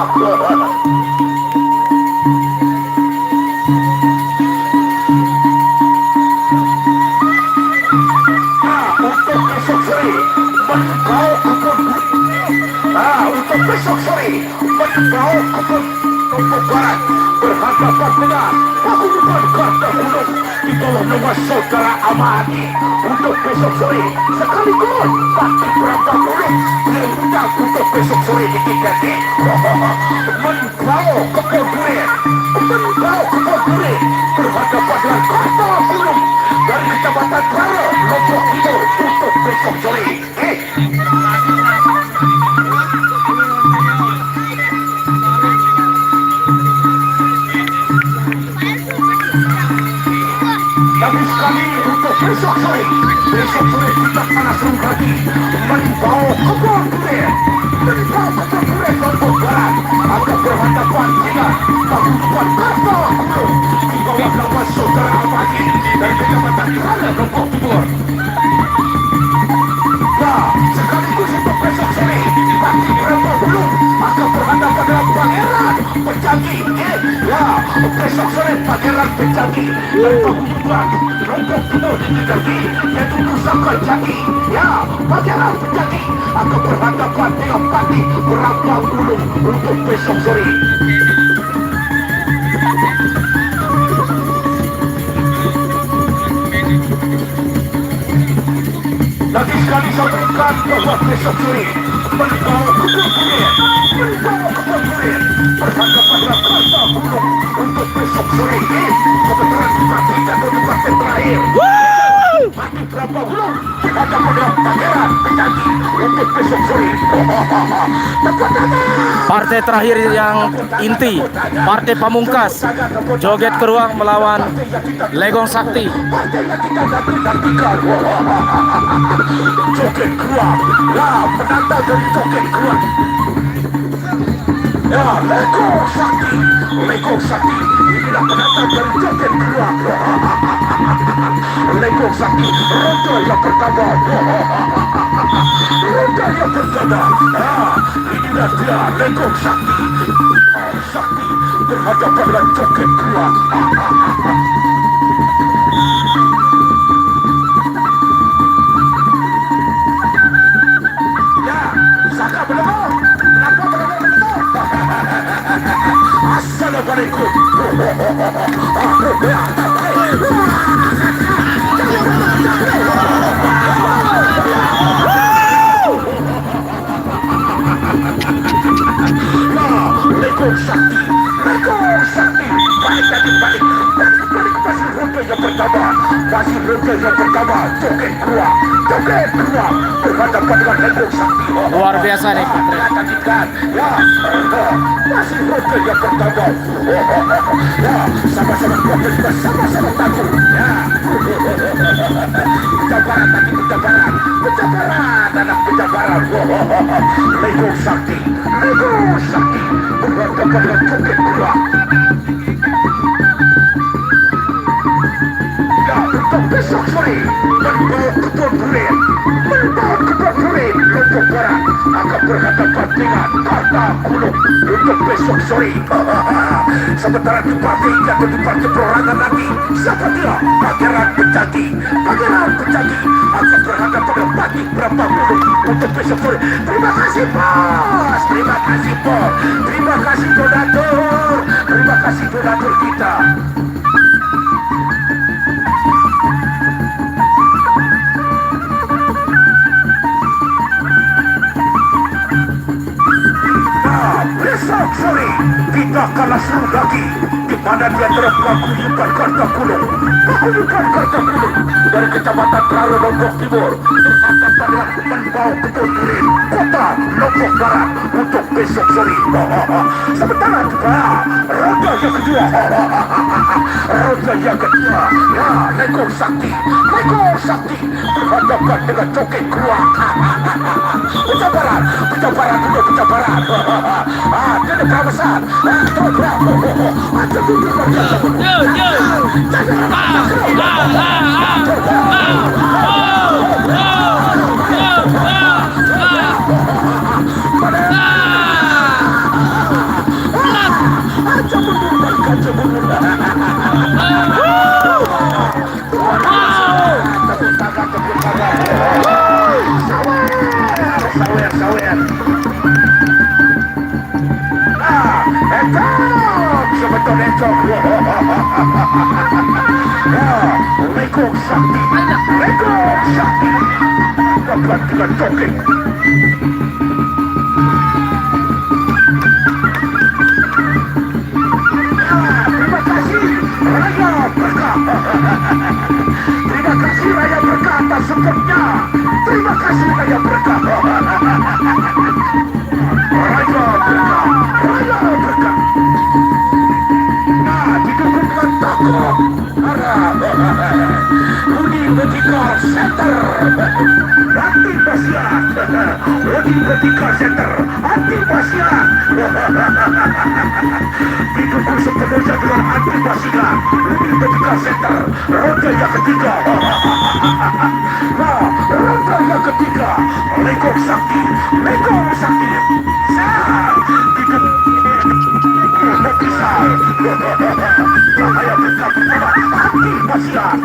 Untuk besok sore Menbau Kebun Lombok Barat berhadapan dengan Paguyuban Kertagunung di bawah nama Saudara Amadi. Untuk besok sore sekaligus Patih Brambang Ulung diundang untuk besok sore di TKT. Menbau Kebun Duren berhadapan dengan Kertagunung dari Kecamatan Trara, Lombok Timur untuk besok sore. Tapi sekali untuk besok sore kita langsung lagi Menbau Kebun Duren Lombok Barat akan berhadapan dengan Paguyuban Kertagunung di bawah nama Saudara Amadi dari Kecamatan Trara, Lombok Timur. Ya, sekaligus untuk besok sore Patih Brambang Ulung akan berhadapan dengan Pangeran Pejanji. Ya, besok sore Pangeran Pejanji dan Paguyuban Lombok Timur Pejanji yaitu Pusaka Jati. Ya, Pangeran Pejanji akan berhadapan dengan Patih Brambang Ulung untuk besok sore. Lagi sekali saya berikan bahwa besok sore Menbau Kebun Duren berhadapan dengan Kertagunung untuk besok sore. Kebetulan kita tidak untuk partai terakhir. Patih Brambang Ulung berhadapan dengan Pangeran Pejanji untuk besok sore. Partai terakhir yang inti, partai pamungkas, Joget Krua melawan Legong Sakti. Partai yang kita nantikan. Joget Krua, ya penantang dari Joget Krua. Ya, Legong Sakti, inilah penantang dari Joget Krua. Legong Sakti, ronda yang pertama. Ronda yang pertama. Inilah dia Legong Sakti. Sakti berhadapan dengan Joget Krua. Ya, Saka belum. Kenapa belum? Assalamualaikum. Legong Sakti, balik. Pasir ronda yang pertama. pertama, masih ronde yang pertama, joget keluar berhadapan dengan Lekong Sakti. Luar biasa nih Putri. Ya, masih ronde yang pertama. Ya, sama-sama kuat dan juga sama-sama takut. Ya, penjabaran lagi penjabaran anak penjabaran. Lekong Sakti berhadapan dengan joget keluar. Untuk besok sore membawa kebun durian Lombok Barat akan berhadapan dengan Karta Gunung untuk besok sore. Sementara di partai perorangan nanti, siapa dia? Pangeran Penjati akan berhadapan dengan Batik Berapa Gunung untuk besok sore. Terima kasih bos, terima kasih donatur kita. Besok sore kita akan langsung lagi di mana di antara paguyuban Karta Gunung dari Kecamatan Traro Lombok Timur berhadapan dengan Menbau Kebun Durian Kota Lombok Barat untuk besok sore. Sementara juga ronde yang kedua ya Lekong Sakti berhadapan dengan Joget Keruak. Penjabaran tidak besar. Sawer. Sebetulnya encok. Lekong Sakti dapat dengan joget. Terima kasih Raya Berkah atas supportnya. Terima kasih Raya Berkah. Nah, didukung dengan tokoh Budi Betika Center Anti Basiat. Didukung sepenuhnya dengan Anti Basiat. Budi Betika Center ronde yang ketiga. Nah, ronde yang ketiga Lekong Sakti Bahaya Betika pertama Anti Basiat.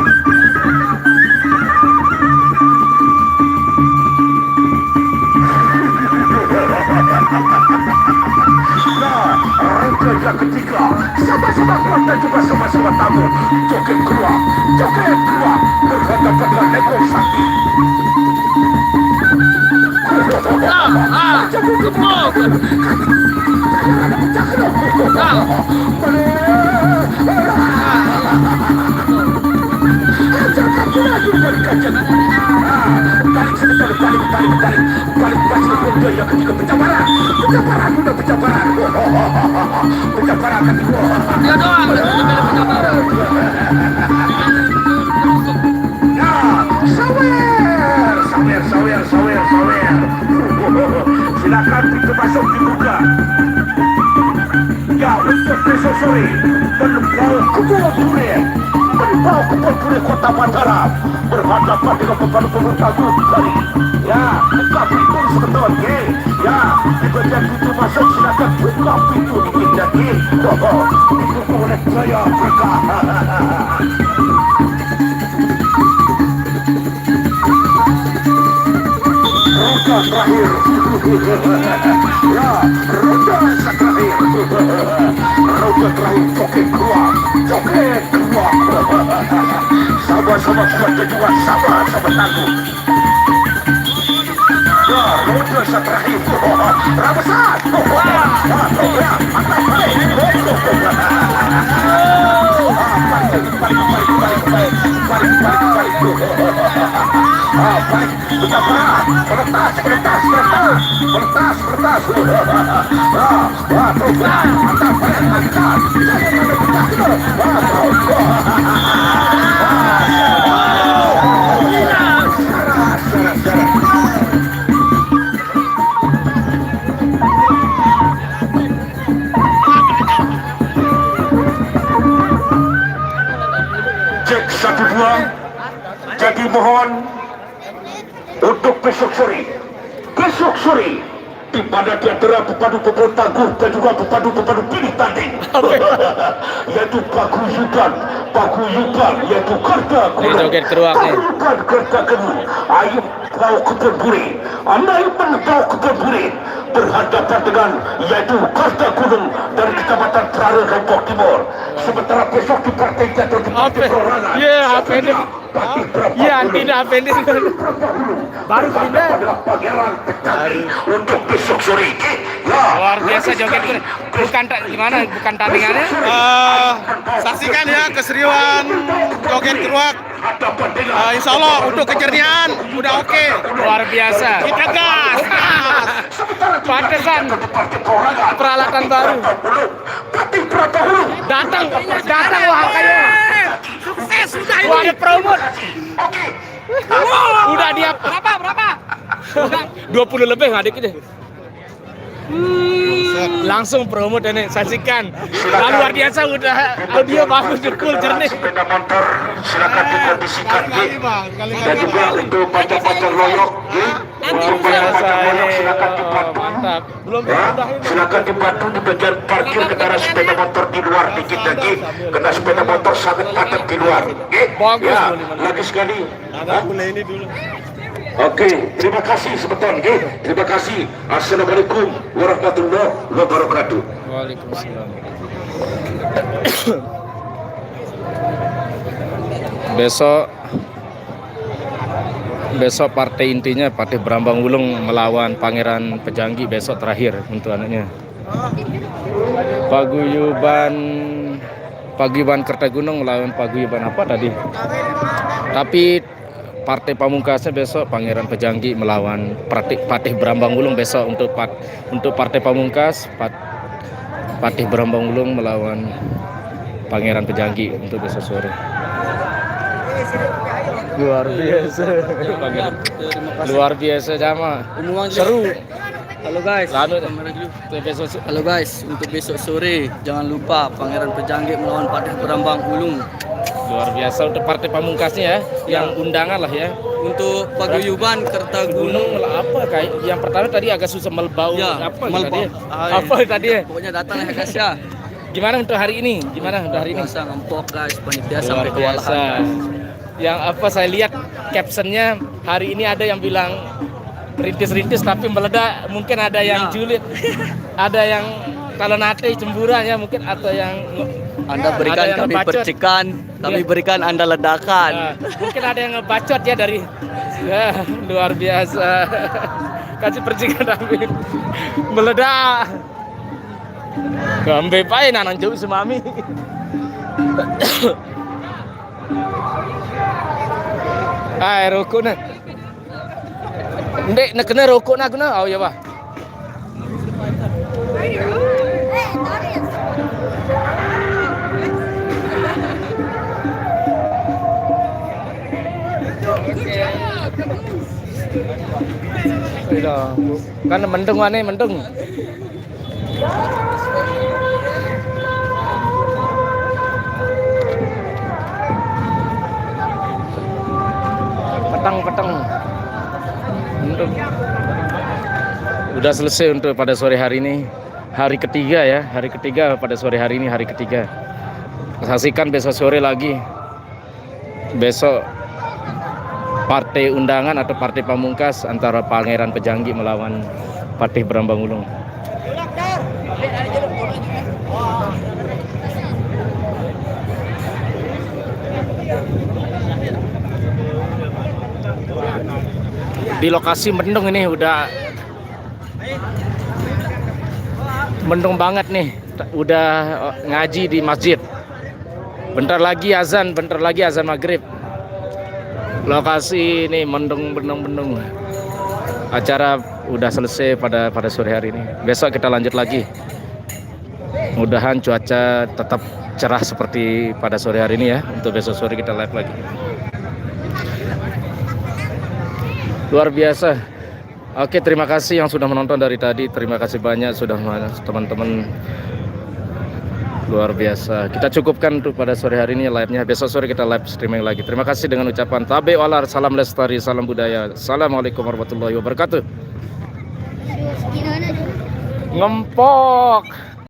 Nah, ronde yang ketiga sama-sama kuat dan juga sama-sama tamu. Joget keluar berhadapan dengan Lekong Sakti. Balik pasir ronde yang ketiga. Penjabaran ketiga. Dia doang penjabaran. Sawer. Silakan pintu masuk dibuka. Ya, untuk besok sore Menbau Kebun Durian Kota Mataram berhadapan dengan pembantu tadi. Ya, buka pintu sebetulnya. Ya, di bagian pintu masuk silakan buka pintu dikit lagi. Didukung oleh Jaya Berkah. Ronde terakhir. Ya, ronde terakhir. Joget keluar. Sama-sama kuat dan juga sama-sama tangguh. Ya, ronde terakhir. Ramesan. Balik. Baik, bijaksana, meretas, meretas, meretas, meretas, meretas. Tuhan, mantap, mantap. Cek 1-2. Jadi mohon untuk besok sore di pada di antara pepadu tangguh dan juga pepadu pilih tanding yaitu paguyuban yaitu Kerta Gunung, joget keruak nih. paguyuban Kerta Gunung, ayo bau keburi, anak bau keburi berhadapan dengan yaitu Kerta Gunung dari Kecamatan Trare Lombok Timur. Sementara besok di partai jatuh di partai perorangan. Apa ini? Iya, tidak apa ini? Baru pindah. Pangeran Pecangi untuk besok sore. Luar biasa joget bukan gimana? Bukan tandingannya? Saksikan ya keseriusan joget keruak. Insya Allah untuk kejernihan udah oke. Luar biasa. Kita gas. Pantesan peralatan baru. Datang wah kayaknya. Sukses sudah Wah, ada promote. Udah dia berapa? udah 20 lebih adik ini. Langsung promote ini, saksikan. Luar biasa udah audio bagus, cool, jernih. Sepeda motor silakan dikondisikan dan juga untuk pacar-pacar loyok untuk pacar-pacar loyok silakan dibantu. Mantap. Belum Silakan dibantu di bagian parkir kendaraan sepeda motor di luar dikit lagi karena sepeda motor sangat padat di luar. Bagus, Ya, Bang. lagi sekali. Mulai ini dulu. Oke, terima kasih sebentar. Terima kasih. Assalamualaikum warahmatullahi wabarakatuh. Waalaikumsalam. Besok partai intinya partai Brambang Wulung melawan Pangeran Pejanggi besok terakhir untuk anaknya. Paguyuban Kertagunung melawan Paguyuban apa tadi? Tapi partai pamungkasnya besok Pangeran Pejanggi melawan Patih Brambang Wulung besok untuk partai pamungkas Patih Brambang Wulung melawan Pangeran Pejanggi untuk besok sore. Luar biasa. Luar biasa sama. Seru. Halo guys. Halo guys, untuk besok sore jangan lupa Pangeran Pejanggi melawan Patih Brambang Wulung. Luar biasa untuk partai pamungkasnya ya, yang undangan lah ya. Untuk paguyuban Kerta Gunung Gunung, apa kayak yang pertama tadi agak susah melbau Ya, apa melbau. tadi? Apa tadi? pokoknya datang ya guys ya. Gimana untuk hari ini? Biasa ngempok guys, panitia Luar sampai biasa. kewalahan. Yang apa saya lihat captionnya hari ini ada yang bilang rintis-rintis tapi meledak, mungkin ada yang julid, ada yang kalau nate cemburan ya mungkin, atau yang Anda ada berikan yang kami ngebacot. percikan, kami Iya. berikan Anda ledakan. Nah, mungkin ada yang ngebacot ya dari ya, luar biasa. Kasih percikan tapi meledak. Gambe pae nanang jauh semami. Rokok na. Ndek nak kena rokok nak kena. Oh ya bah. Kan mendung ane mendung. Petang. Mendung. Udah selesai untuk pada sore hari ini. Hari ketiga ya, hari ketiga pada sore hari ini, hari ketiga. Saksikan besok sore lagi. Besok partai undangan atau partai pamungkas antara Pangeran Pejanggi melawan Patih Brambang Wulung. Di lokasi mendung ini udah mendung banget nih, udah ngaji di masjid. Bentar lagi azan maghrib. Lokasi ini mendung bendung. Acara udah selesai pada sore hari ini. Besok kita lanjut lagi. Mudahan cuaca tetap cerah seperti pada sore hari ini ya. Untuk besok sore kita live lagi. Luar biasa. Oke, terima kasih yang sudah menonton dari tadi. Terima kasih banyak sudah teman-teman. Luar biasa. Kita cukupkan untuk pada sore hari ini live-nya. Besok sore kita live streaming lagi. Terima kasih dengan ucapan tabe walar, salam lestari, salam budaya. Assalamualaikum warahmatullahi wabarakatuh. Ngempok.